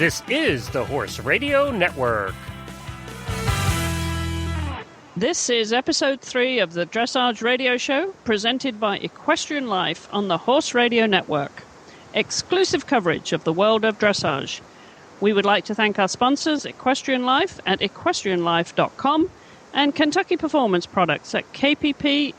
This is the Horse Radio Network. This is episode 3 of the Dressage Radio Show, presented by Equestrian Life on the Horse Radio Network. Exclusive coverage of the world of dressage. We would like to thank our sponsors, Equestrian Life at equestrianlife.com and Kentucky Performance Products at kppusa.com.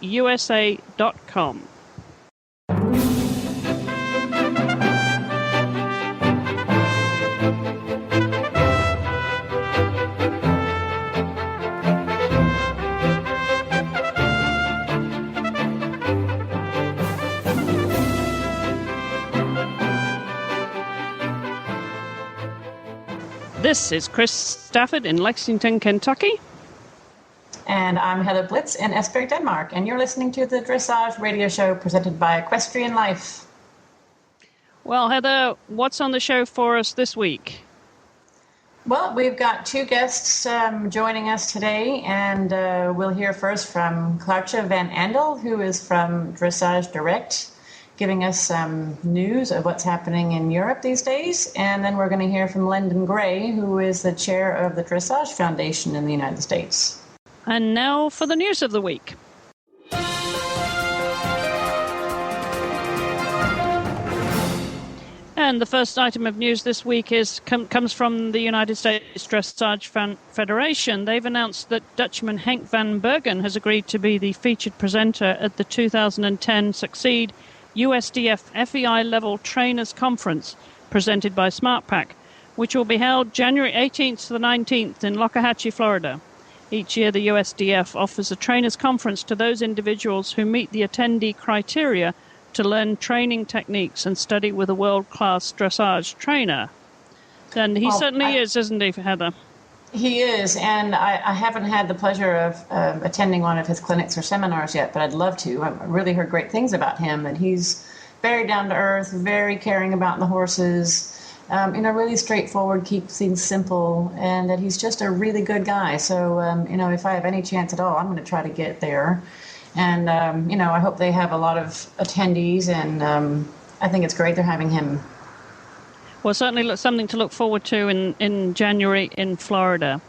This is Chris Stafford in Lexington, Kentucky. And I'm Heather Blitz in Esbjerg, Denmark. And you're listening to the Dressage Radio Show presented by Equestrian Life. Well, Heather, what's on the show for us this week? Well, we've got 2 guests joining us today. And we'll hear first from Clartje van Andel, who is from Dressage Direct, giving us some news of what's happening in Europe these days. And then we're going to hear from Lendon Gray, who is the chair of the Dressage Foundation in the United States. And now for the news of the week. And the first item of news this week comes from the United States Dressage Federation. They've announced that Dutchman Henk van Bergen has agreed to be the featured presenter at the 2010 Succeed USDF FEI Level Trainers Conference presented by SmartPack, which will be held January 18th to the 19th in Lockahachie, Florida. Each year, the USDF offers a trainers conference to those individuals who meet the attendee criteria to learn training techniques and study with a world-class dressage trainer. And he certainly is, isn't he, Heather? He is, and I haven't had the pleasure of attending one of his clinics or seminars yet, but I'd love to. I've really heard great things about him, and he's very down to earth, very caring about the horses, really straightforward, keeps things simple, and that he's just a really good guy. So, if I have any chance at all, I'm going to try to get there. And, I hope they have a lot of attendees, and I think it's great they're having him. Well, certainly something to look forward to in January in Florida.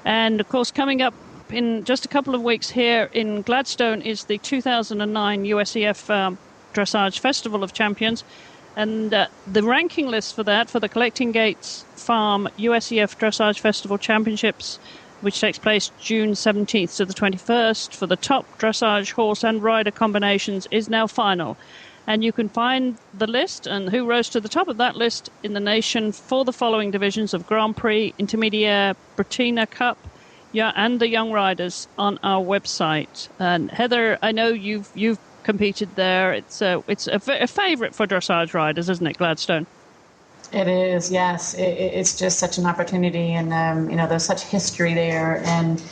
And, of course, coming up in just a couple of weeks here in Gladstone is the 2009 USEF Dressage Festival of Champions. And the ranking list for that, for the Collecting Gates Farm USEF Dressage Festival Championships, which takes place June 17th to the 21st, for the top dressage horse and rider combinations, is now final. And you can find the list and who rose to the top of that list in the nation for the following divisions of Grand Prix, Intermediate, Bretina Cup, and the Young Riders on our website. And Heather, I know you've competed there. It's a favourite for dressage riders, isn't it, Gladstone? It is, yes. It's just such an opportunity, and there's such history there, and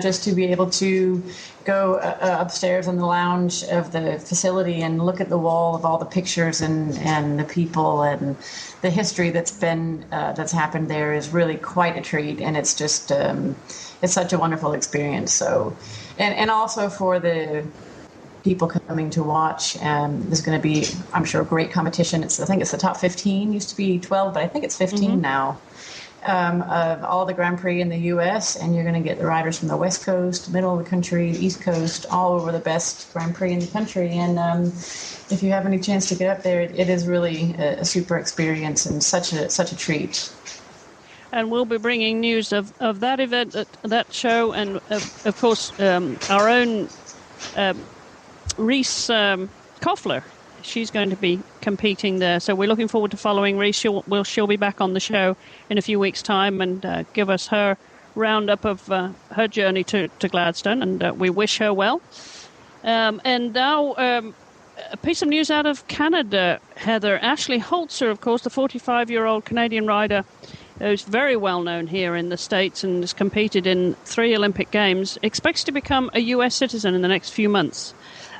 just to be able to go upstairs in the lounge of the facility and look at the wall of all the pictures and the people and the history that's happened there is really quite a treat, and it's just it's such a wonderful experience. So, and also for the people coming to watch. There's going to be, I'm sure, great competition. I think it's the top 15. Used to be 12, but I think it's 15 now. Of all the Grand Prix in the U.S., and you're going to get the riders from the West Coast, middle of the country, East Coast, all over the best Grand Prix in the country. And if you have any chance to get up there, it is really a super experience and such a treat. And we'll be bringing news of that event, that show, and of course our own Reese Koffler. She's going to be competing there, so we're looking forward to following Reese. She'll be back on the show in a few weeks' time and give us her roundup of her journey to Gladstone, and we wish her well. And now a piece of news out of Canada, Heather. Ashley Holzer, of course, the 45-year-old Canadian rider who's very well known here in the States and has competed in 3 Olympic Games, expects to become a U.S. citizen in the next few months.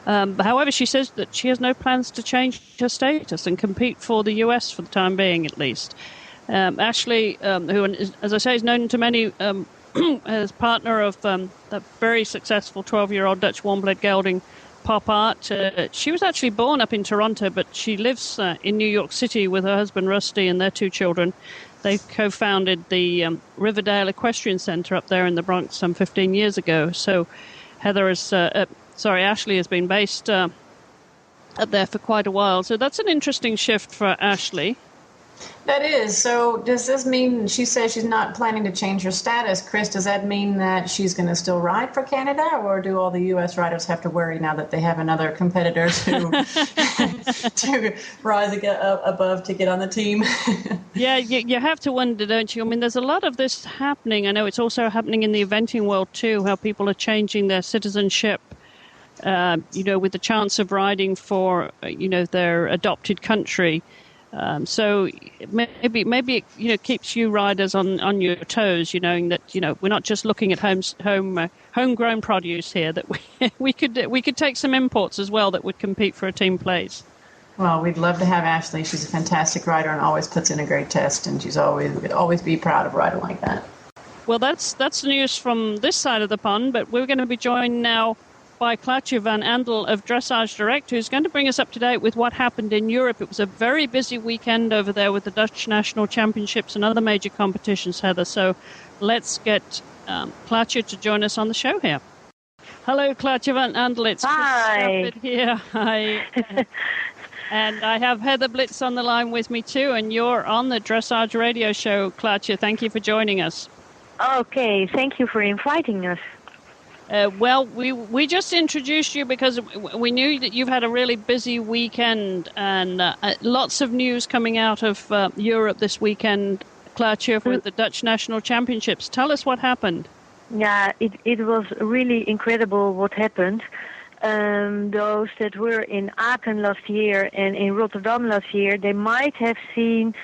However, she says that she has no plans to change her status and compete for the U.S. for the time being, at least. Ashley, who, as I say, is known to many as partner of that very successful 12-year-old Dutch warm-blood gelding Pop Art. She was actually born up in Toronto, but she lives in New York City with her husband Rusty and their 2 children. They co-founded the Riverdale Equestrian Center up there in the Bronx some 15 years ago. So Ashley has been based up there for quite a while. So that's an interesting shift for Ashley. That is. So does this mean, she says she's not planning to change her status, Chris, does that mean that she's going to still ride for Canada, or do all the U.S. riders have to worry now that they have another competitor to rise above to get on the team? Yeah, you have to wonder, don't you? I mean, there's a lot of this happening. I know it's also happening in the eventing world too, how people are changing their citizenship, with the chance of riding for, their adopted country. So maybe it keeps you riders on your toes, knowing that we're not just looking at homegrown produce here. That we could take some imports as well that would compete for a team place. Well, we'd love to have Ashley. She's a fantastic rider and always puts in a great test, and we'd always be proud of a rider like that. Well, that's the news from this side of the pond. But we're going to be joined now by Claudia van Andel of Dressage Direct, who's going to bring us up to date with what happened in Europe. It was a very busy weekend over there with the Dutch National Championships and other major competitions, Heather. So let's get Claudia to join us on the show here. Hello, Claudia van Andel. It's Hi. Chris here. Hi. And I have Heather Blitz on the line with me too, and you're on the Dressage Radio Show, Claudia. Thank you for joining us. Okay, thank you for inviting us. Well, we just introduced you because we knew that you've had a really busy weekend and lots of news coming out of Europe this weekend, Claudia, with the Dutch National Championships. Tell us what happened. Yeah, it was really incredible what happened. Those that were in Aachen last year and in Rotterdam last year, they might have seen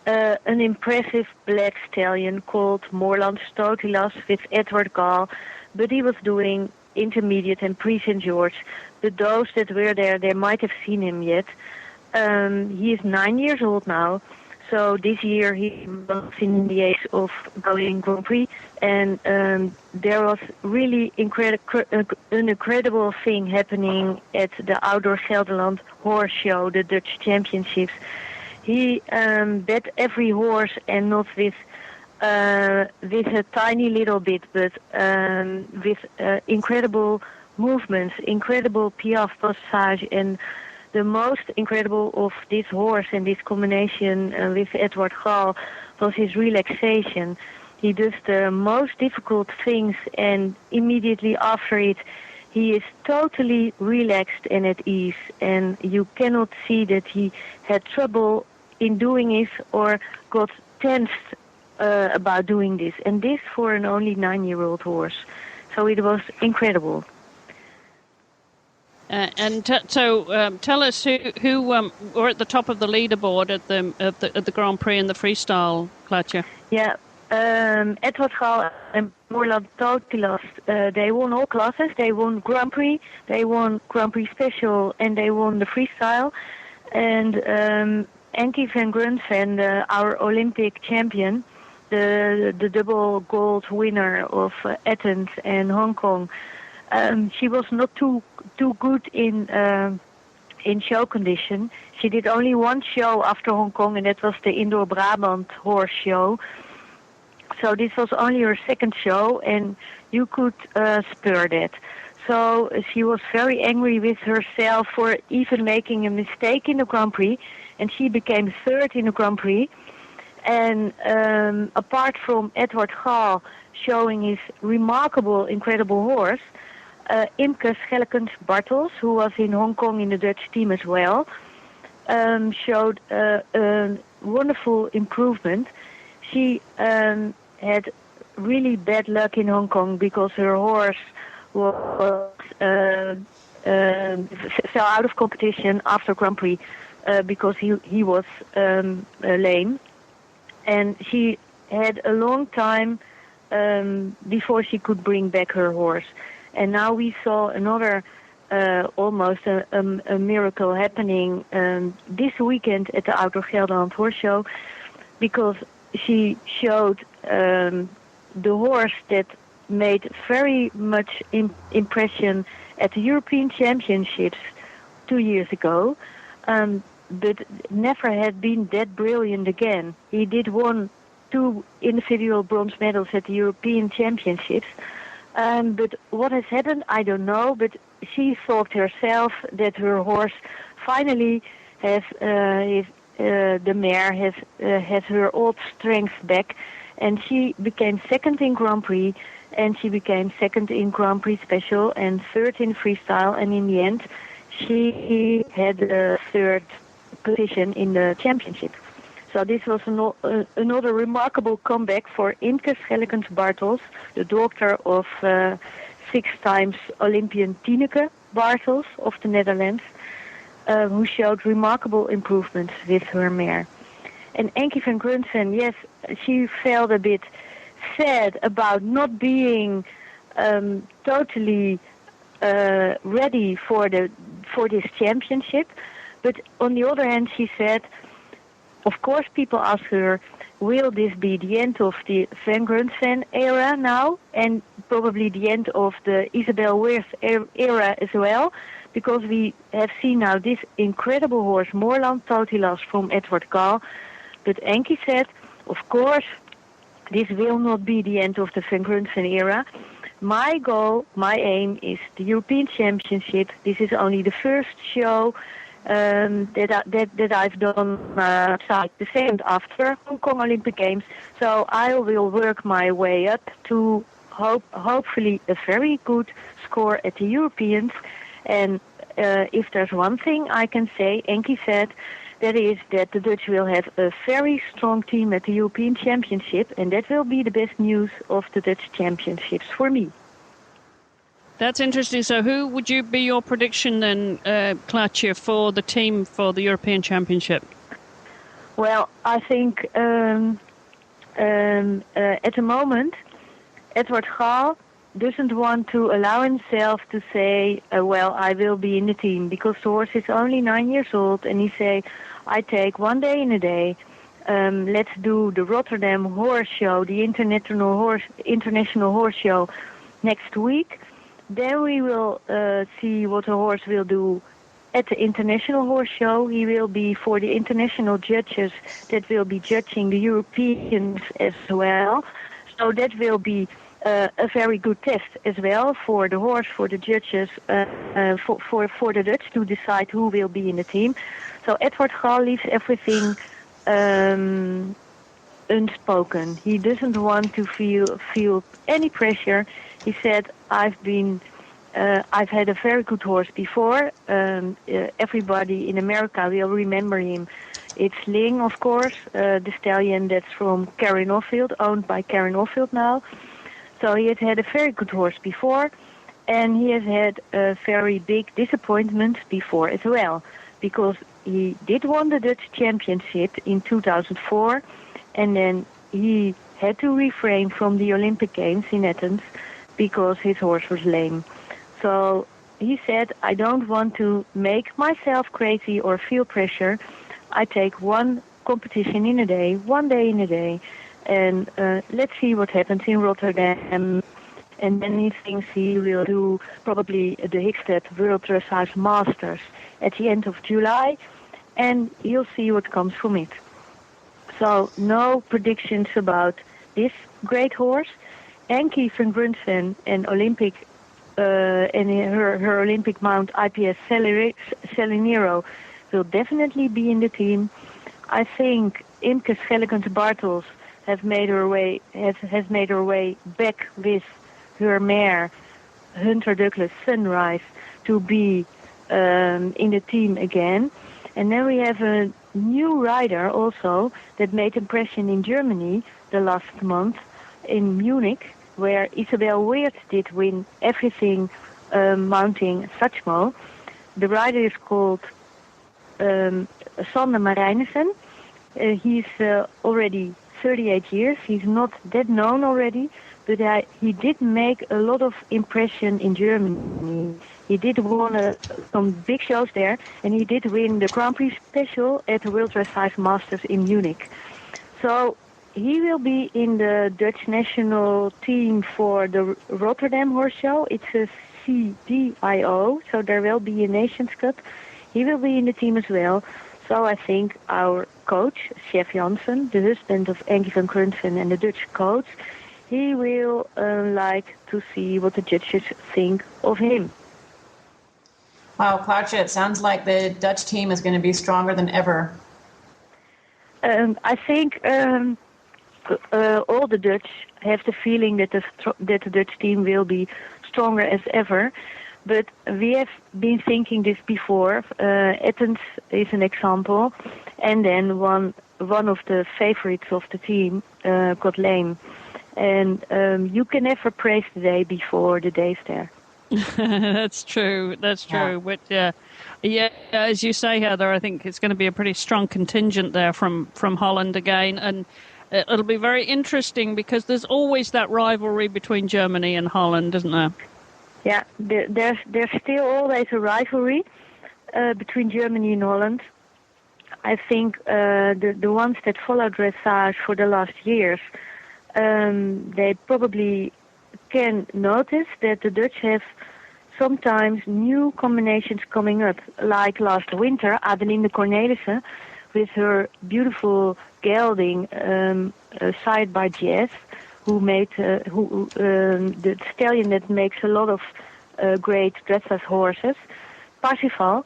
an impressive black stallion called Moorland Stotilas with Edward Gall. But he was doing intermediate and pre-St. George. But those that were there, they might have seen him yet. He is 9 years old now. So this year he was in the age of going Grand Prix. And there was really an incredible thing happening at the Outdoor Gelderland Horse Show, the Dutch Championships. He bet every horse, and not with a tiny little bit, but with incredible movements, incredible piaffe passage, and the most incredible of this horse and this combination with Edward Gall was his relaxation. He does the most difficult things, and immediately after it, he is totally relaxed and at ease, and you cannot see that he had trouble in doing it or got tensed about doing this, and this for an only 9-year-old horse. So it was incredible. Tell us who were at the top of the leaderboard at the Grand Prix in the freestyle, Claudia. Yeah, Edward Gall and Moorland Stotilas, they won all classes. They won Grand Prix, they won Grand Prix Special, and they won the freestyle. And Ankie van Grunsven, our Olympic champion, the double gold winner of Athens and Hong Kong. She was not too good in show condition. She did only one show after Hong Kong, and that was the Indoor Brabant horse show. So this was only her second show, and you could spur that. So she was very angry with herself for even making a mistake in the Grand Prix, and she became third in the Grand Prix. And apart from Edward Gall showing his remarkable, incredible horse, Imke Schellekens-Bartels, who was in Hong Kong in the Dutch team as well, showed a wonderful improvement. She had really bad luck in Hong Kong because her horse was fell out of competition after Grand Prix because he was lame. And she had a long time before she could bring back her horse. And now we saw another almost a miracle happening this weekend at the Outdoor Gelderland Horse Show, because she showed the horse that made very much impression at the European Championships 2 years ago, but never had been that brilliant again. He did one 2 individual bronze medals at the European Championships. But what has happened, I don't know. But she thought herself that her horse finally has the mare has her old strength back, and she became second in Grand Prix, and she became second in Grand Prix Special and third in freestyle, and in the end she had the third position in the championship. So this was another remarkable comeback for Imke Schellekens-Bartels, the daughter of 6 times Olympian Tineke Bartels of the Netherlands, who showed remarkable improvements with her mare. And Enki van Grunsven, yes, she felt a bit sad about not being totally ready for this championship. But on the other hand, she said, of course, people ask her, will this be the end of the Van Grunsven era now, and probably the end of the Isabel Weers era as well? Because we have seen now this incredible horse, Moorland Totilas from Edward Gal. But Enki said, of course, this will not be the end of the Van Grunsven era. My goal, my aim is the European Championship. This is only the first show that I've done outside the second after Hong Kong Olympic Games. So I will work my way up to hopefully a very good score at the Europeans. And if there's one thing I can say, Enki said, that is that the Dutch will have a very strong team at the European Championship, and that will be the best news of the Dutch Championships for me. That's interesting. So who would you be your prediction then, Klaatje, for the team for the European Championship? Well, I think at the moment, Edward Gal doesn't want to allow himself to say, well, I will be in the team, because the horse is only 9 years old, and he say, I take one day in a day. Let's do the Rotterdam Horse Show, the International Horse Show next week. Then we will see what the horse will do at the International Horse Show. He will be for the international judges that will be judging the Europeans as well. So that will be a very good test as well for the horse, for the judges, for the Dutch to decide who will be in the team. So Edward Gal leaves everything unspoken. He doesn't want to feel any pressure. He said, I've had a very good horse before. Everybody in America will remember him. It's Ling, of course, the stallion that's from Karen Offield, owned by Karen Offield now. So he has had a very good horse before, and he has had a very big disappointment before as well, because he did win the Dutch Championship in 2004, and then he had to refrain from the Olympic Games in Athens because his horse was lame. So he said, I don't want to make myself crazy or feel pressure. I take one competition in a day, one day in a day, and let's see what happens in Rotterdam. And then he thinks he will do probably the Hickstead World Dressage Masters at the end of July, and you'll see what comes from it. So no predictions about this great horse. Enki van Grunsven and Olympic and her Olympic mount IPS Salinero will definitely be in the team. I think Imke Schellekens-Bartels has made her way back with her mare Hunter Douglas Sunrise to be in the team again. And then we have a new rider also that made impression in Germany the last month in Munich, where Isabel Weert did win everything mounting Satchmo. The rider is called Sander Marijnissen. He's already 38 years. He's not that known already, but he did make a lot of impression in Germany. He did win some big shows there, and he did win the Grand Prix Special at the World Dressage Masters in Munich. So he will be in the Dutch national team for the Rotterdam Horse Show. It's a CDIO, so there will be a Nations Cup. He will be in the team as well. So I think our coach, Chef Jansen, the husband of Enki van Grunsven and the Dutch coach, he will like to see what the judges think of him. Wow, Claudia, it sounds like the Dutch team is going to be stronger than ever. I think all the Dutch have the feeling that the Dutch team will be stronger as ever. But we have been thinking this before. Athens is an example. And then one of the favorites of the team got lame. And you can never praise the day before the day's there. That's true. Yeah. But yeah, as you say, Heather, I think it's going to be a pretty strong contingent there from Holland again, and it'll be very interesting because there's always that rivalry between Germany and Holland, isn't there? Yeah, there's still always a rivalry between Germany and Holland. I think the ones that follow dressage for the last years, they probably can notice that the Dutch have sometimes new combinations coming up. Like last winter, Adelinde Cornelissen with her beautiful gelding side by Jess, who made the stallion that makes a lot of great dressage horses. Parsifal,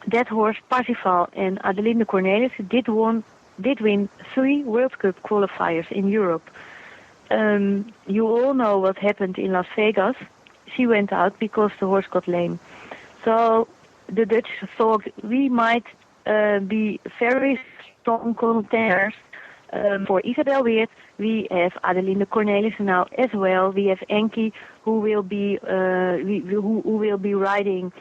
that horse Parsifal and Adelinde Cornelissen did win 3 World Cup qualifiers in Europe. You all know what happened in Las Vegas. She went out because the horse got lame. So the Dutch thought we might be very strong contenders for Isabel Weert. We have Adelinde Cornelissen now as well. We have Enki, who will be riding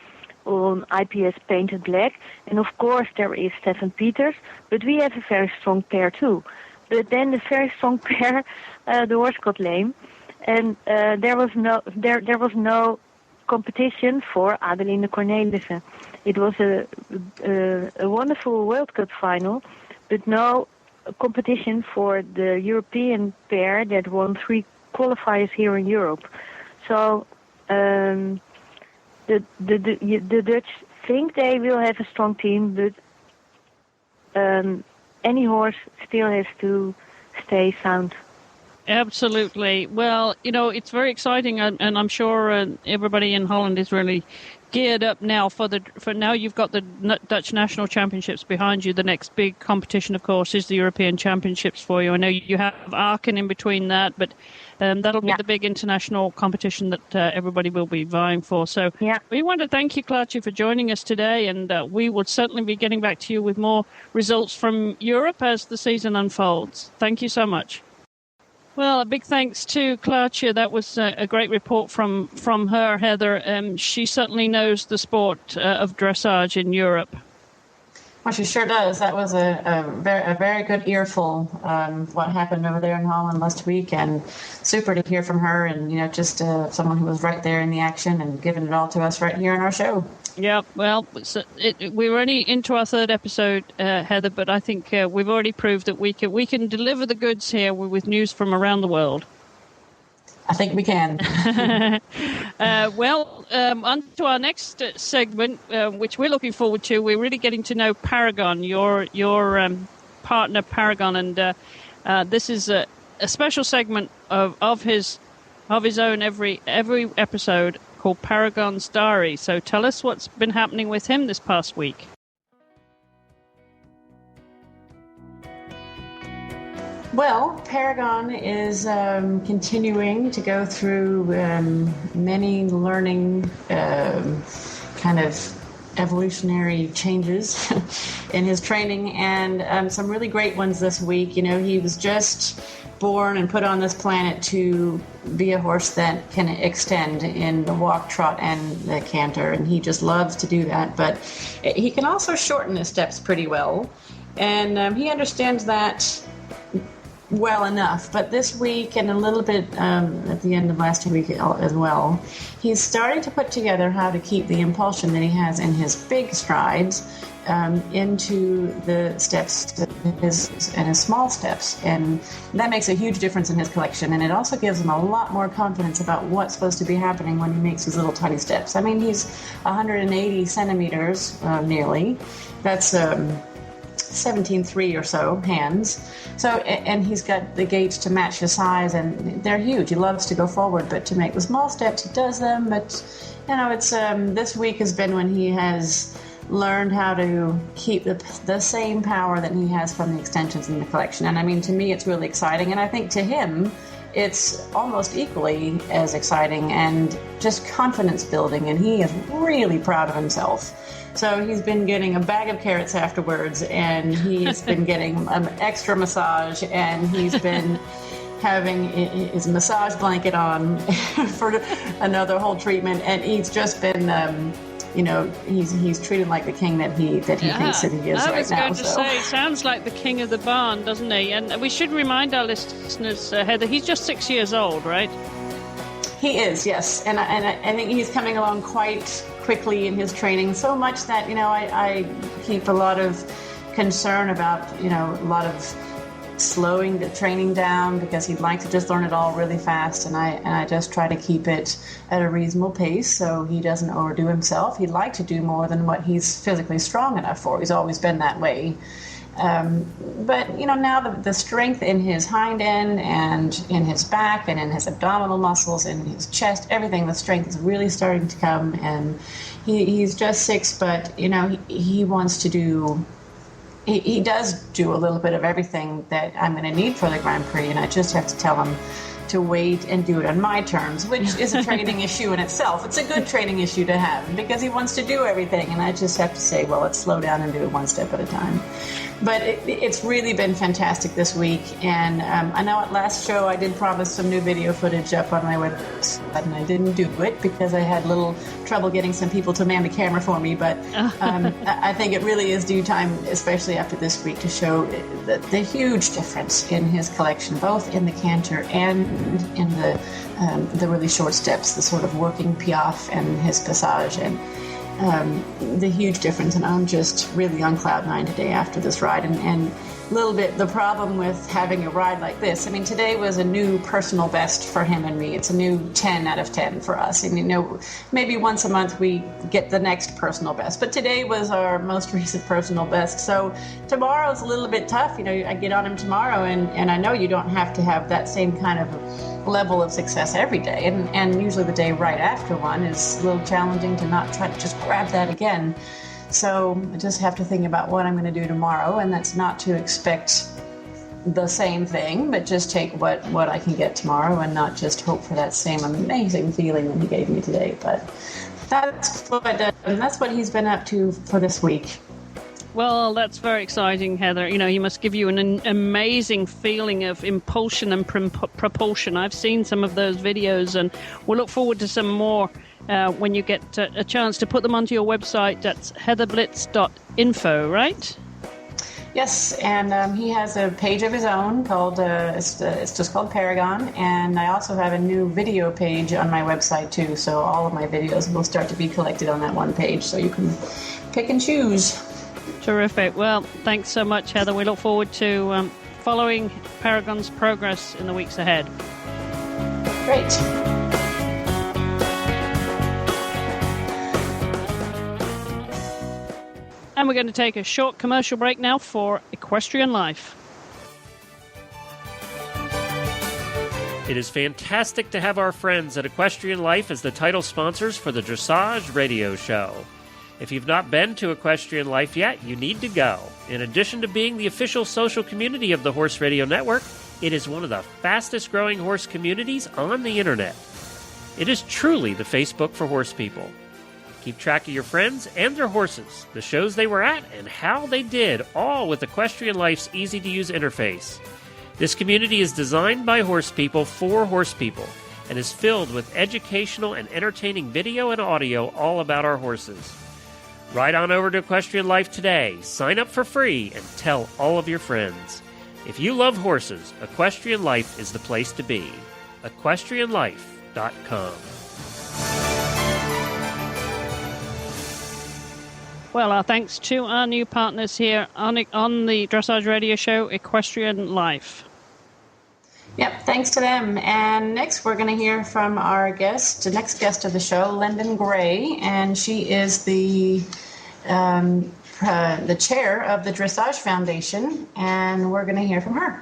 on IPS Painted Black, and of course there is Stefan Peters. But we have a very strong pair too. But then the very strong pair, the horse got lame, and there was no competition for Adelinde Cornelissen. It was a wonderful World Cup final, but no competition for the European pair that won 3 qualifiers here in Europe. So the Dutch think they will have a strong team, but any horse still has to stay sound. Absolutely. Well, it's very exciting, and I'm sure everybody in Holland is really geared up now for now. You've got the Dutch National Championships behind you. The next big competition, of course, is the European Championships for you. I know you have Aachen in between that, but that'll be the big international competition that everybody will be vying for. So we want to thank you, Claudia, for joining us today, and we will certainly be getting back to you with more results from Europe as the season unfolds. Thank you so much. Well, a big thanks to Claudia. That was a great report from her, Heather. She certainly knows the sport of dressage in Europe. Well, she sure does. That was a very good earful, what happened over there in Holland last week, and super to hear from her, and just someone who was right there in the action and giving it all to us right here on our show. Yeah, well, we were only into our 3rd episode, Heather, but I think we've already proved that we can deliver the goods here with news from around the world. I think we can. On to our next segment, which we're looking forward to. We're really getting to know Paragon, your partner Paragon, and this is a special segment of his own every episode called Paragon's Diary. So tell us what's been happening with him this past week. Well, Paragon is continuing to go through many learning kind of evolutionary changes in his training, and some really great ones this week. He was just born and put on this planet to be a horse that can extend in the walk, trot, and the canter, and he just loves to do that. But he can also shorten his steps pretty well, and he understands that well enough. But this week and a little bit at the end of last week as well, he's starting to put together how to keep the impulsion that he has in his big strides into the steps and his small steps, and that makes a huge difference in his collection. And it also gives him a lot more confidence about what's supposed to be happening when he makes these little tiny steps. I mean, he's 180 centimeters nearly. That's 17.3 or so hands. So, and he's got the gaits to match his size, and they're huge. He loves to go forward, but to make the small steps, he does them. But it's this week has been when he has learned how to keep the same power that he has from the extensions in the collection. And I mean, to me, it's really exciting, and I think to him, it's almost equally as exciting and just confidence building, and he is really proud of himself. So he's been getting a bag of carrots afterwards, and he's been getting an extra massage, and he's been having his massage blanket on for another whole treatment, and he's just been he's treated like the king that he thinks that he is right now. I was going to say, sounds like the king of the barn, doesn't he? And we should remind our listeners, Heather, he's just 6 years old, right? He is, yes. And I think he's coming along quite quickly in his training, so much that, I keep a lot of concern about, a lot of slowing the training down, because he'd like to just learn it all really fast, and I just try to keep it at a reasonable pace so he doesn't overdo himself. He'd like to do more than what he's physically strong enough for. He's always been that way. But now the strength in his hind end and in his back and in his abdominal muscles and his chest, everything, the strength is really starting to come. And he's just 6, but he wants to do. He does do a little bit of everything that I'm going to need for the Grand Prix, and I just have to tell him to wait and do it on my terms, which is a training issue in itself. It's a good training issue to have, because he wants to do everything, and I just have to say, well, let's slow down and do it one step at a time. But it's really been fantastic this week, and I know at last show I did promise some new video footage up on my website, and I didn't do it because I had a little trouble getting some people to man the camera for me, but I think it really is due time, especially after this week, to show the huge difference in his collection, both in the canter and in the really short steps, the sort of working piaffe and his passage, and the huge difference. And I'm just really on cloud nine today after this ride, and a little bit the problem with having a ride like this. I mean, today was a new personal best for him and me. It's a new 10 out of 10 for us. And maybe once a month we get the next personal best, but today was our most recent personal best. So tomorrow's a little bit tough. I get on him tomorrow, and I know you don't have to have that same kind of level of success every day, and usually the day right after one is a little challenging to not try to just grab that again. So I just have to think about what I'm going to do tomorrow, and that's not to expect the same thing, but just take what I can get tomorrow, and not just hope for that same amazing feeling that he gave me today. But that's what he's been up to for this week. Well, that's very exciting, Heather. He must give you an amazing feeling of impulsion and propulsion. I've seen some of those videos, and we'll look forward to some more when you get a chance to put them onto your website. That's heatherblitz.info, right? Yes, and he has a page of his own called, it's just called Paragon, and I also have a new video page on my website too, so all of my videos will start to be collected on that one page, so you can pick and choose. Terrific. Well, thanks so much, Heather. We look forward to following Paragon's progress in the weeks ahead. Great. And we're going to take a short commercial break now for Equestrian Life. It is fantastic to have our friends at Equestrian Life as the title sponsors for the Dressage radio show. If you've not been to Equestrian Life yet, you need to go. In addition to being the official social community of the Horse Radio Network, it is one of the fastest growing horse communities on the internet. It is truly the Facebook for horse people. Keep track of your friends and their horses, the shows they were at, and how they did, all with Equestrian Life's easy-to-use interface. This community is designed by horse people for horse people, and is filled with educational and entertaining video and audio all about our horses. Ride on over to Equestrian Life today, sign up for free, and tell all of your friends. If you love horses, Equestrian Life is the place to be. EquestrianLife.com. Well, our thanks to our new partners here on the Dressage Radio Show, Equestrian Life. Yep, thanks to them. And next we're going to hear from our guest, the next guest of the show, Lendon Gray, and she is the chair of the Dressage Foundation, and we're going to hear from her.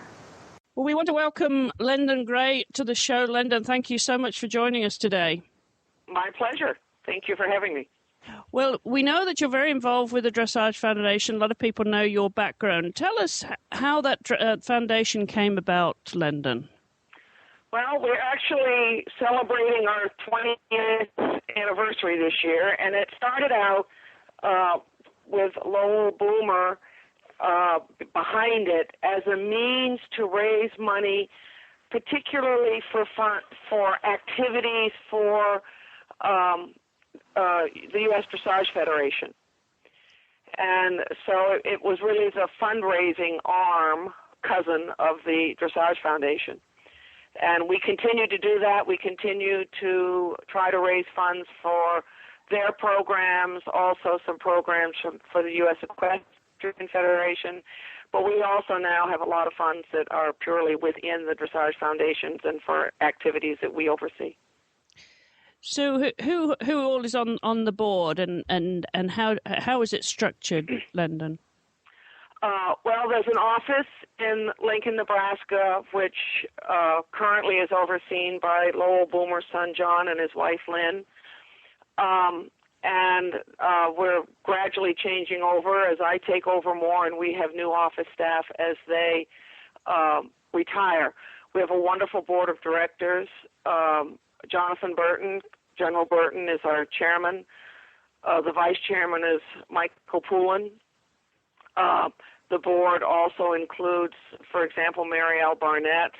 Well, we want to welcome Lendon Gray to the show. Lendon, thank you so much for joining us today. My pleasure. Thank you for having me. Well, we know that you're very involved with the Dressage Foundation. A lot of people know your background. Tell us how that foundation came about, Lendon. Well, we're actually celebrating our 20th anniversary this year, and it started out with Lowell Boomer behind it as a means to raise money, particularly for activities for the U.S. Dressage Federation. And so it was really the fundraising cousin of the Dressage Foundation. And we continue to do that. We continue to try to raise funds for their programs, also some programs for the U.S. Equestrian Federation. But we also now have a lot of funds that are purely within the Dressage Foundations and for activities that we oversee. So who all is on the board, and how is it structured, Lendon? Well, there's an office in Lincoln, Nebraska, which currently is overseen by Lowell Boomer's son, John, and his wife, Lynn. And we're gradually changing over as I take over more, and we have new office staff as they retire. We have a wonderful board of directors. Jonathan Burton, General Burton, is our chairman. The vice chairman is Michael Poulin. The board also includes, for example, Mary L. Barnett,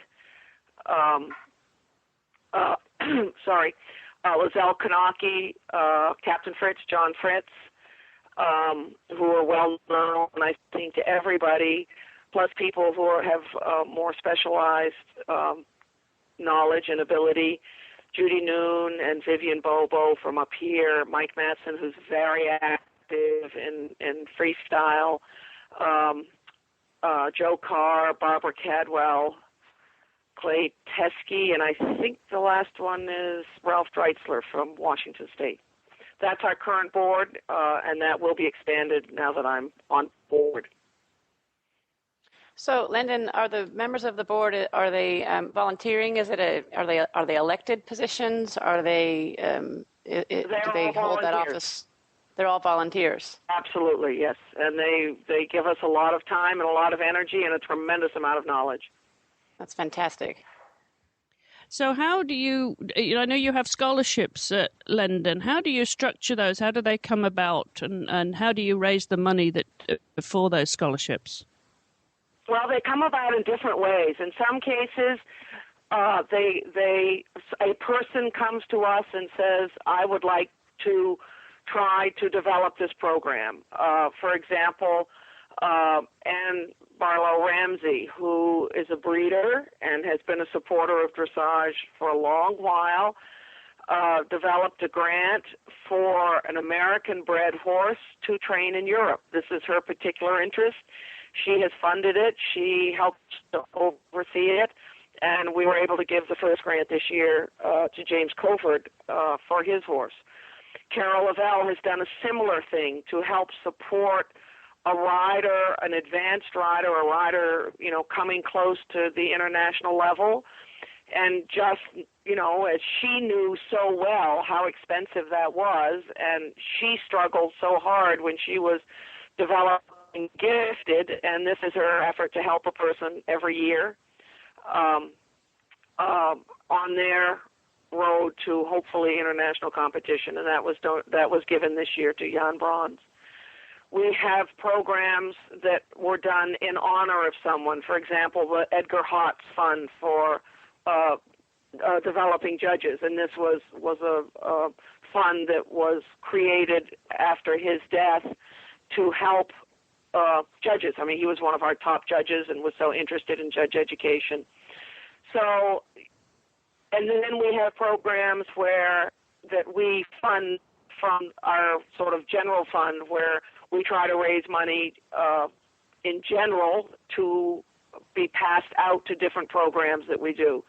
Lizelle Kanaki, Captain Fritz, John Fritz, who are well known, I think, to everybody, plus people who have more specialized knowledge and ability. Judy Noon and Vivian Bobo from up here, Mike Matson, who's very active in freestyle, Joe Carr, Barbara Cadwell, Clay Teskey, and I think the last one is Ralph Dreitzler from Washington State. That's our current board, and that will be expanded now that I'm on board. So, Lendon, are the members of the board, are they volunteering? Are they elected positions? Are they do they hold that office? They're all volunteers. Absolutely, yes, and they give us a lot of time and a lot of energy and a tremendous amount of knowledge. That's fantastic. So how do you I know you have scholarships at Lendon. How do you structure those? How do they come about? And how do you raise the money for those scholarships? Well, they come about in different ways. In some cases, a person comes to us and says, I would like to try to develop this program. For example, Ann Barlow Ramsey, who is a breeder and has been a supporter of dressage for a long while, developed a grant for an American-bred horse to train in Europe. This is her particular interest. She has funded it. She helped to oversee it. And we were able to give the first grant this year to James Covert for his horse. Carol Lavelle has done a similar thing to help support a rider, an advanced rider, a rider, coming close to the international level. And just, as she knew so well how expensive that was, and she struggled so hard when she was developing gifted, and this is her effort to help a person every year on their road to hopefully international competition, and that was given this year to Jan Brons. We have programs that were done in honor of someone. For example, the Edgar Hotz Fund for developing judges, and this was a fund that was created after his death to help judges. I mean, he was one of our top judges and was so interested in judge education. So, and then we have programs that we fund from our sort of general fund, where we try to raise money in general to be passed out to different programs that we do.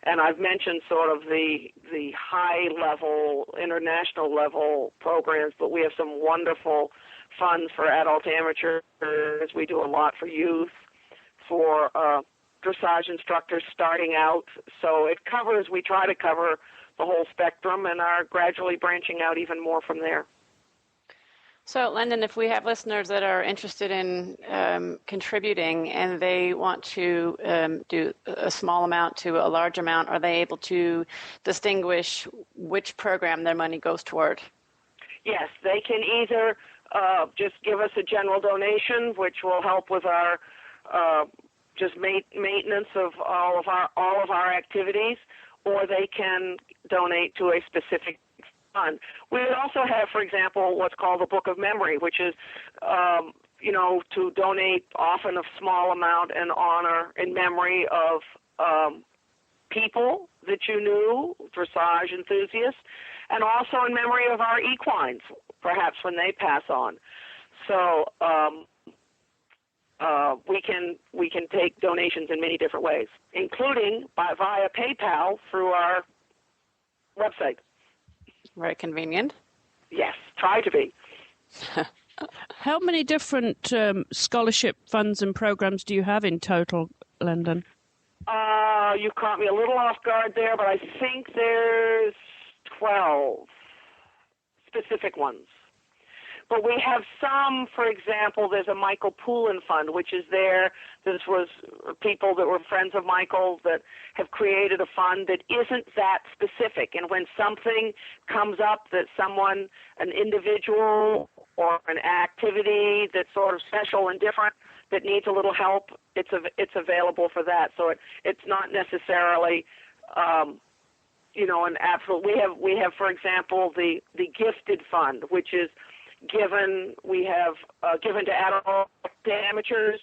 And I've mentioned sort of the high-level, international-level programs, but we have some wonderful funds for adult amateurs. We do a lot for youth, for dressage instructors starting out. So we try to cover the whole spectrum and are gradually branching out even more from there. So, Lendon, if we have listeners that are interested in contributing and they want to do a small amount to a large amount, are they able to distinguish which program their money goes toward? Yes, they can either just give us a general donation, which will help with our just maintenance of all of our activities, or they can donate to a specific fund. We also have, for example, what's called the Book of Memory, which is, to donate often a small amount in honor, in memory of people that you knew, dressage enthusiasts, and also in memory of our equines, perhaps when they pass on. So we can take donations in many different ways, including via PayPal through our website. Very convenient. Yes, try to be. How many different scholarship funds and programs do you have in total, Lendon? You caught me a little off guard there, but I think there's 12 specific ones. But we have some, for example, there's a Michael Poulin Fund, which is there. This was people that were friends of Michael that have created a fund that isn't that specific. And when something comes up that someone, an individual or an activity that's sort of special and different that needs a little help, it's available for that. So it's not necessarily, an absolute. We have, for example, the Gifted Fund, which is given to adult amateurs.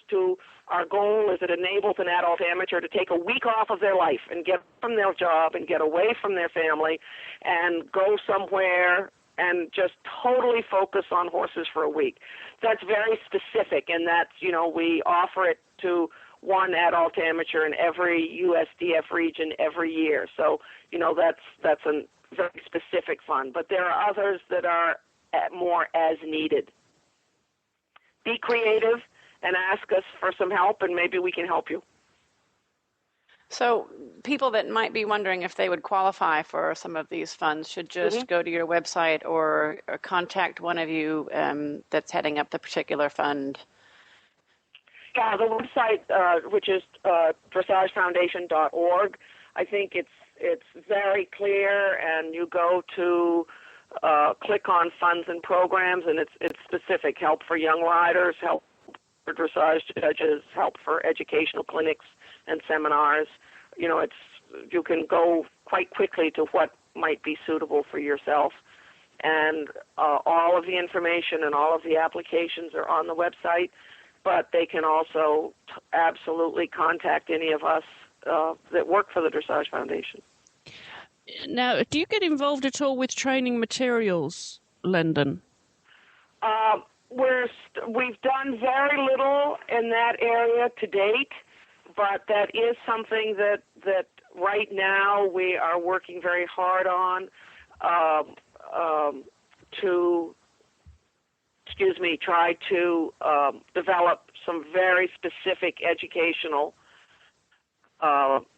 Our goal is it enables an adult amateur to take a week off of their life and get from their job and get away from their family and go somewhere and just totally focus on horses for a week. That's very specific, and that's, we offer it to one adult amateur in every USDF region every year. So, that's a very specific fund. But there are others that are more as needed. Be creative and ask us for some help, and maybe we can help you. So people that might be wondering if they would qualify for some of these funds should just go to your website or contact one of you that's heading up the particular fund. Yeah, the website, which is dressagefoundation.org, I think it's very clear, and you go to click on funds and programs, and it's specific: help for young riders, help for dressage judges, help for educational clinics and seminars. You can go quite quickly to what might be suitable for yourself, and all of the information and all of the applications are on the website. But they can also absolutely contact any of us that work for the Dressage Foundation. Now, do you get involved at all with training materials, Lendon? We've done very little in that area to date, but that is something that right now we are working very hard on to try to develop some very specific educational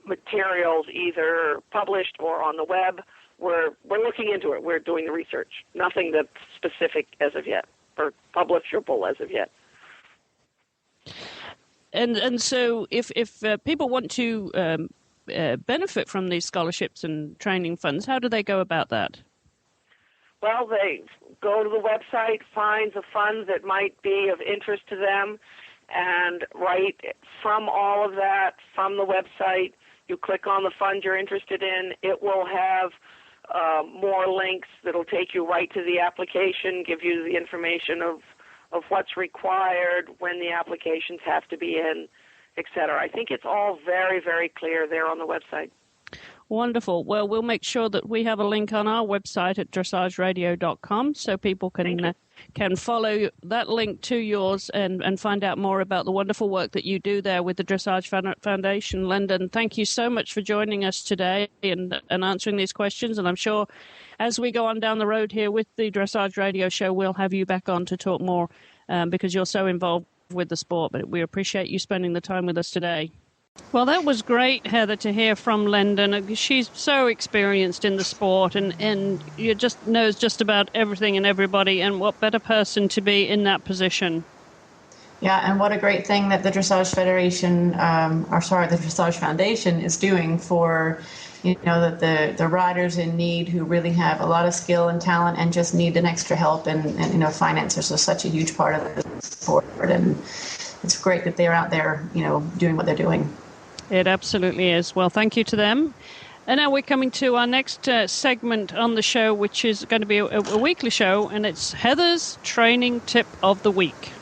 materials, either published or on the web. We're looking into it. We're doing the research. Nothing that's specific as of yet, or publishable as of yet. And so if people want to benefit from these scholarships and training funds, how do they go about that? Well, they go to the website, find the fund that might be of interest to them, and right from all of that, from the website, you click on the fund you're interested in. It will have more links that'll take you right to the application, give you the information of of what's required, when the applications have to be in, etc. I think it's all very, very clear there on the website. Wonderful. Well, we'll make sure that we have a link on our website at dressageradio.com so people can follow that link to yours and find out more about the wonderful work that you do there with the Dressage Foundation. Lendon, thank you so much for joining us today and answering these questions. And I'm sure as we go on down the road here with the Dressage Radio Show, we'll have you back on to talk more because you're so involved with the sport. But we appreciate you spending the time with us today. Well, that was great, Heather, to hear from Lendon. She's so experienced in the sport and you just knows just about everything and everybody, and what better person to be in that position. Yeah, and what a great thing that the Dressage Federation, the Dressage Foundation is doing for, the riders in need who really have a lot of skill and talent and just need an extra help, and finances are such a huge part of the sport, and it's great that they're out there, doing what they're doing. It absolutely is. Well, thank you to them. And now we're coming to our next segment on the show, which is going to be a weekly show, and it's Heather's Training Tip of the Week.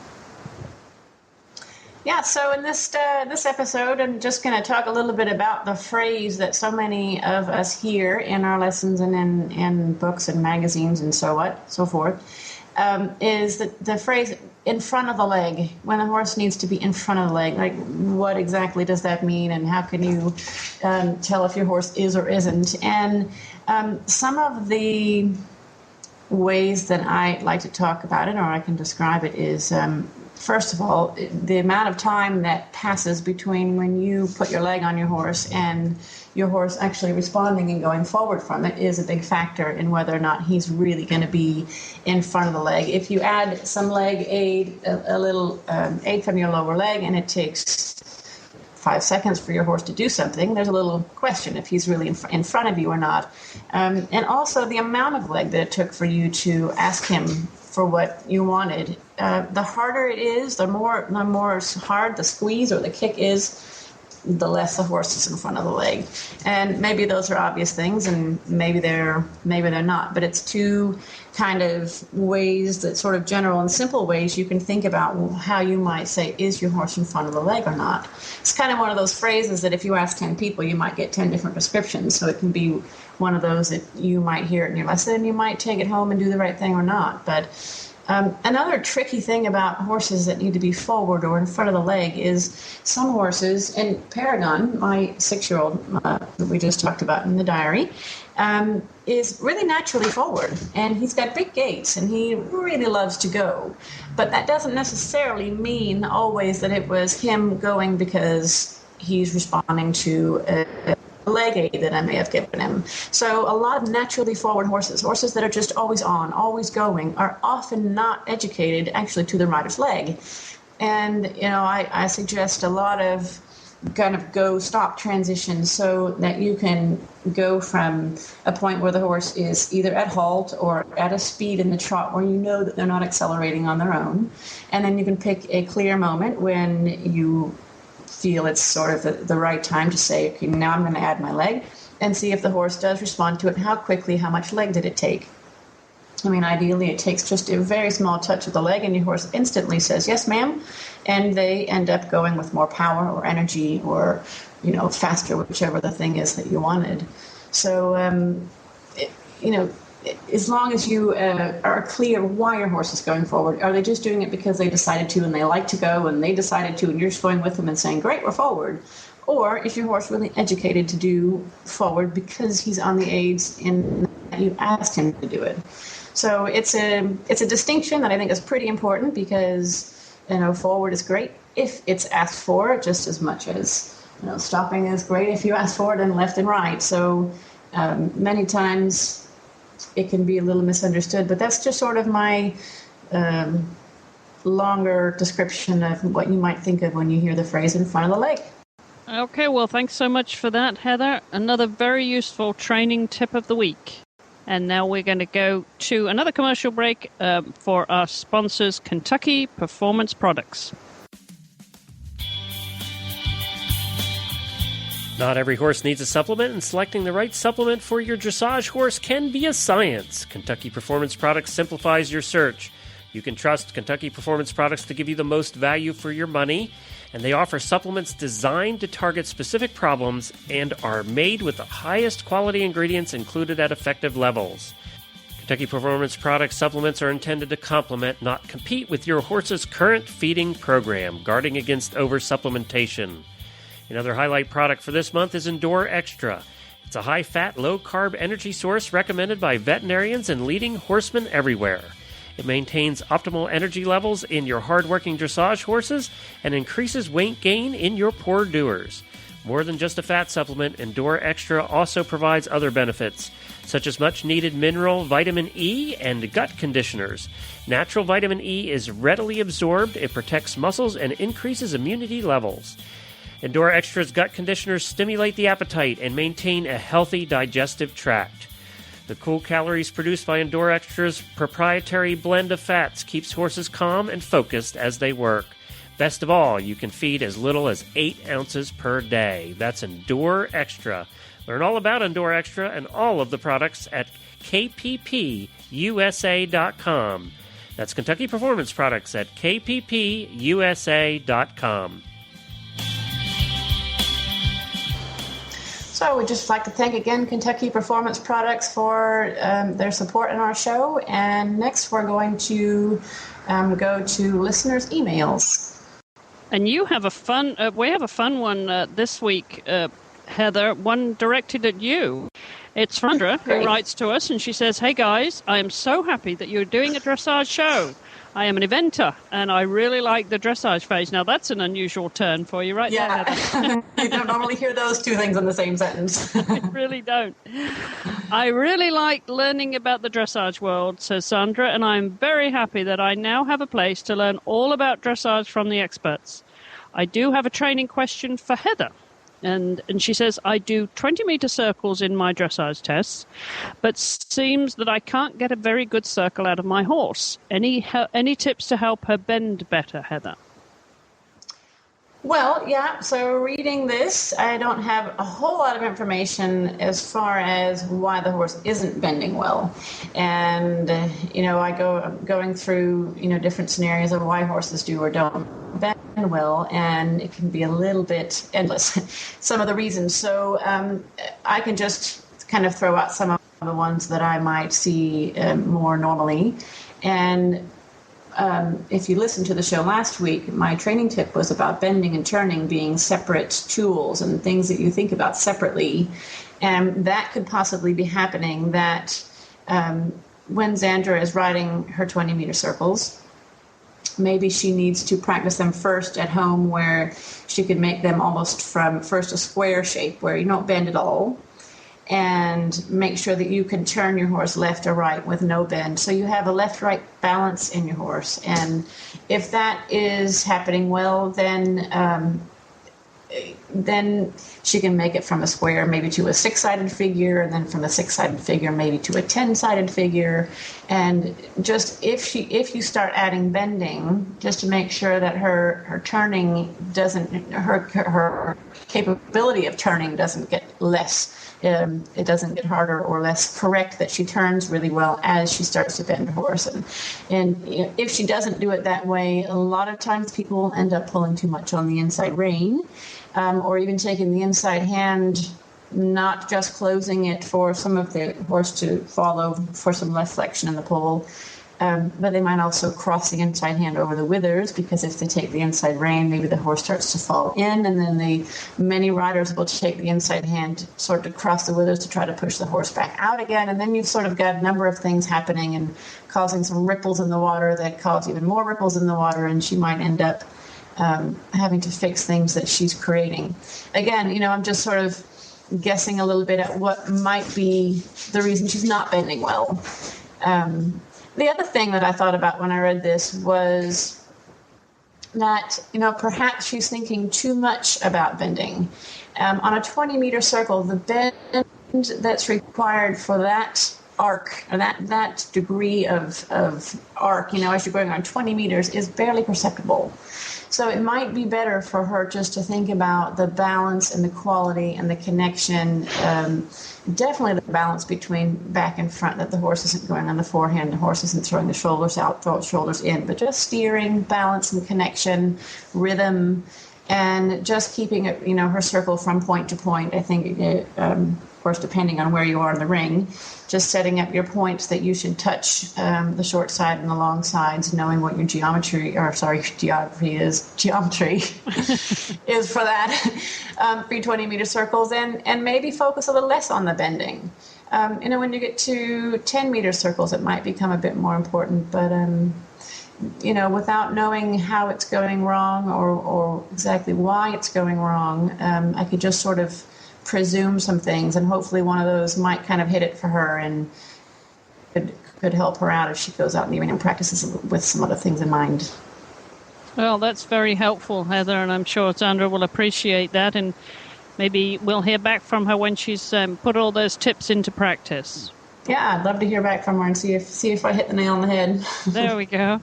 Yeah, so in this episode, I'm just going to talk a little bit about the phrase that so many of us hear in our lessons and in books and magazines and so forth, is the phrase "in front of the leg," when a horse needs to be in front of the leg. Like, what exactly does that mean, and how can you tell if your horse is or isn't? And some of the ways that I like to talk about it, or I can describe it, is first of all, the amount of time that passes between when you put your leg on your horse and your horse actually responding and going forward from it is a big factor in whether or not he's really going to be in front of the leg. If you add some leg aid, a little aid from your lower leg, and it takes 5 seconds for your horse to do something, there's a little question if he's really in front of you or not. And also the amount of leg that it took for you to ask him for what you wanted. The harder it is, the more hard the squeeze or the kick is, the less the horse is in front of the leg. And maybe those are obvious things, and maybe they're not. But it's two kind of ways, that sort of general and simple ways you can think about how you might say, is your horse in front of the leg or not? It's kind of one of those phrases that if you ask 10 people, you might get 10 different descriptions. So it can be one of those that you might hear it in your lesson, and you might take it home and do the right thing or not. But another tricky thing about horses that need to be forward or in front of the leg is some horses, and Paragon, my 6-year-old that we just talked about in the diary, is really naturally forward, and he's got big gaits, and he really loves to go. But that doesn't necessarily mean always that it was him going because he's responding to a leg aid that I may have given him. So a lot of naturally forward horses that are just always on, always going, are often not educated actually to the rider's leg. And, I suggest a lot of kind of go-stop transitions so that you can go from a point where the horse is either at halt or at a speed in the trot where you know that they're not accelerating on their own. And then you can pick a clear moment when you feel it's sort of the right time to say, okay, now I'm going to add my leg, and see if the horse does respond to it, how quickly, how much leg did it take. I mean, ideally, it takes just a very small touch of the leg, and your horse instantly says, yes, ma'am, and they end up going with more power or energy or, faster, whichever the thing is that you wanted. So, as long as you are clear why your horse is going forward, are they just doing it because they decided to and they like to go and they decided to and you're just going with them and saying, great, we're forward? Or is your horse really educated to do forward because he's on the aids and you asked him to do it? So it's a distinction that I think is pretty important because, forward is great if it's asked for just as much as, stopping is great if you ask for it, and left and right. So many times it can be a little misunderstood, but that's just sort of my longer description of what you might think of when you hear the phrase in front of the leg. Okay, well, thanks so much for that, Heather. Another very useful training tip of the week. And now we're going to go to another commercial break for our sponsors, Kentucky Performance Products. Not every horse needs a supplement, and selecting the right supplement for your dressage horse can be a science. Kentucky Performance Products simplifies your search. You can trust Kentucky Performance Products to give you the most value for your money, and they offer supplements designed to target specific problems and are made with the highest quality ingredients included at effective levels. Kentucky Performance Products supplements are intended to complement, not compete with your horse's current feeding program, guarding against oversupplementation. Another highlight product for this month is Endure Extra. It's a high-fat, low-carb energy source recommended by veterinarians and leading horsemen everywhere. It maintains optimal energy levels in your hard-working dressage horses and increases weight gain in your poor doers. More than just a fat supplement, Endure Extra also provides other benefits, such as much-needed mineral, vitamin E, and gut conditioners. Natural vitamin E is readily absorbed, it protects muscles, and increases immunity levels. Endure Extra's gut conditioners stimulate the appetite and maintain a healthy digestive tract. The cool calories produced by Endure Extra's proprietary blend of fats keeps horses calm and focused as they work. Best of all, you can feed as little as 8 ounces per day. That's Endure Extra. Learn all about Endure Extra and all of the products at kppusa.com. That's Kentucky Performance Products at kppusa.com. So we'd just like to thank again Kentucky Performance Products for their support in our show. And next we're going to go to listeners' emails. And you have we have a fun one this week, Heather, one directed at you. It's Sandra who writes to us, and she says, "Hey guys, I am so happy that you're doing a dressage show. I am an eventer, and I really like the dressage phase." Now, that's an unusual turn for you, right? Yeah, there, you don't normally hear those two things in the same sentence. I really don't. "I really like learning about the dressage world," says Sandra, "and I'm very happy that I now have a place to learn all about dressage from the experts. I do have a training question for Heather." And she says, "I do 20-meter circles in my dressage tests, but seems that I can't get a very good circle out of my horse. Any tips to help her bend better, Heather?" Well, yeah, so reading this, I don't have a whole lot of information as far as why the horse isn't bending well. And, I going through, different scenarios of why horses do or don't bend well, and it can be a little bit endless, some of the reasons. So I can just kind of throw out some of the ones that I might see more normally. And if you listened to the show last week, my training tip was about bending and turning being separate tools and things that you think about separately. And that could possibly be happening that when Xandra is riding her 20-meter circles, maybe she needs to practice them first at home where she could make them almost from first a square shape where you don't bend at all, and make sure that you can turn your horse left or right with no bend. So you have a left-right balance in your horse. And if that is happening well, then she can make it from a square maybe to a 6-sided figure, and then from a 6-sided figure maybe to a 10-sided figure. And just if you start adding bending, just to make sure that her turning doesn't, her capability of turning doesn't get less. It doesn't get harder or less correct, that she turns really well as she starts to bend her horse. And if she doesn't do it that way, a lot of times people end up pulling too much on the inside rein, or even taking the inside hand, not just closing it for some of the horse to follow for some less flexion in the pull, but they might also cross the inside hand over the withers, because if they take the inside rein, maybe the horse starts to fall in, and then many riders will take the inside hand sort of across the withers to try to push the horse back out again, and then you've sort of got a number of things happening and causing some ripples in the water that cause even more ripples in the water, and she might end up having to fix things that she's creating. Again, I'm just sort of guessing a little bit at what might be the reason she's not bending well. The other thing that I thought about when I read this was that, perhaps she's thinking too much about bending. On a 20-meter circle, the bend that's required for that arc, and that degree of arc, as you're going on 20 meters, is barely perceptible. So it might be better for her just to think about the balance and the quality and the connection, definitely the balance between back and front, that the horse isn't going on the forehand, the horse isn't throwing the shoulders out, shoulders in, but just steering, balance and connection, rhythm, and just keeping it, her circle from point to point. I think, of course, depending on where you are in the ring, just setting up your points that you should touch the short side and the long sides, knowing what your geometry is for that, for 20-meter circles, and maybe focus a little less on the bending. When you get to 10-meter circles, it might become a bit more important, but without knowing how it's going wrong or exactly why it's going wrong, I could just sort of presume some things, and hopefully one of those might kind of hit it for her and could help her out if she goes out and even practices with some other things in mind. Well, that's very helpful, Heather, and I'm sure Sandra will appreciate that, and maybe we'll hear back from her when she's put all those tips into practice. Yeah, I'd love to hear back from her and see if I hit the nail on the head. There we go.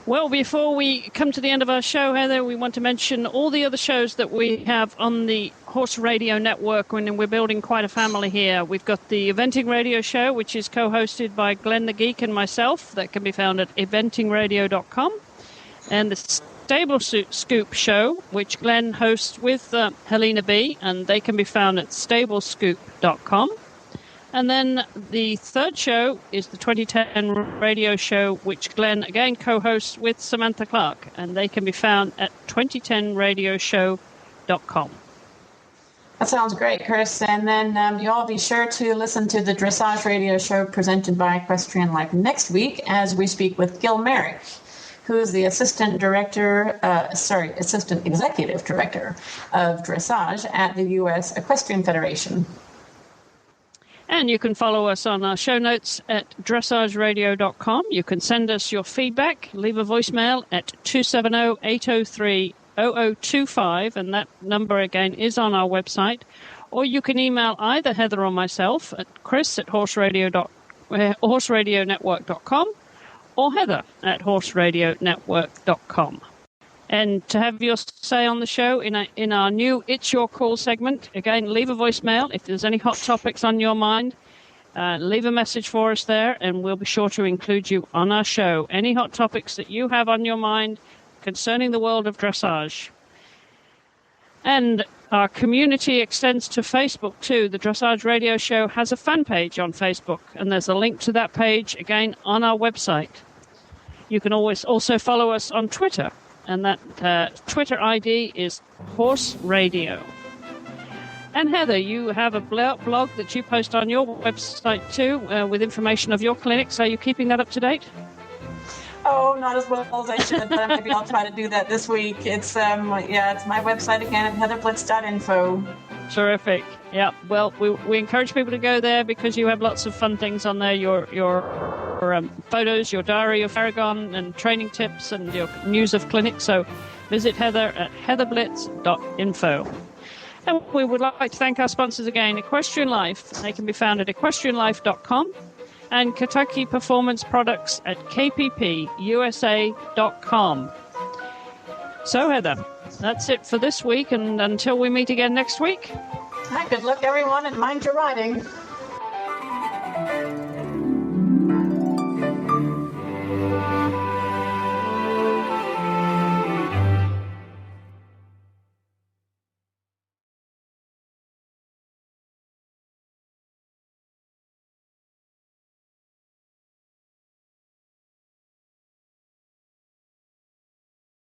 Well, before we come to the end of our show, Heather, we want to mention all the other shows that we have on the Horse Radio Network, and we're building quite a family here. We've got the Eventing Radio Show, which is co-hosted by Glenn the Geek and myself. That can be found at eventingradio.com. And the Stable Scoop Show, which Glenn hosts with Helena B., and they can be found at stablescoop.com. And then the third show is the 2010 radio show, which Glenn again co-hosts with Samantha Clark, and they can be found at 2010radioshow.com. That sounds great, Chris. And then you all be sure to listen to the Dressage Radio Show presented by Equestrian Life next week as we speak with Gil Merrick, who is the Assistant Executive Director of Dressage at the U.S. Equestrian Federation. And you can follow us on our show notes at dressageradio.com. You can send us your feedback, leave a voicemail at 270-803-0025, and that number again is on our website. Or you can email either Heather or myself at chris@horseradionetwork.com or Heather at horseradionetwork.com. And to have your say on the show in our new It's Your Call segment, again, leave a voicemail. If there's any hot topics on your mind, leave a message for us there, and we'll be sure to include you on our show. Any hot topics that you have on your mind concerning the world of dressage. And our community extends to Facebook too. The Dressage Radio Show has a fan page on Facebook, and there's a link to that page, again, on our website. You can always also follow us on Twitter. And that Twitter ID is Horse Radio. And Heather, you have a blog that you post on your website too, with information of your clinics. Are you keeping that up to date? Oh, not as well as I should, but maybe I'll try to do that this week. It's it's my website again at heatherblitz.info. Terrific. Yeah. Well, we encourage people to go there because you have lots of fun things on there. Your photos, your diary, your Paragon, and training tips, and your news of clinics. So visit Heather at heatherblitz.info. And we would like to thank our sponsors again, Equestrian Life. They can be found at equestrianlife.com, and Kentucky Performance Products at kppusa.com. So, Heather, that's it for this week, and until we meet again next week. Hi, good luck, everyone, and mind your riding.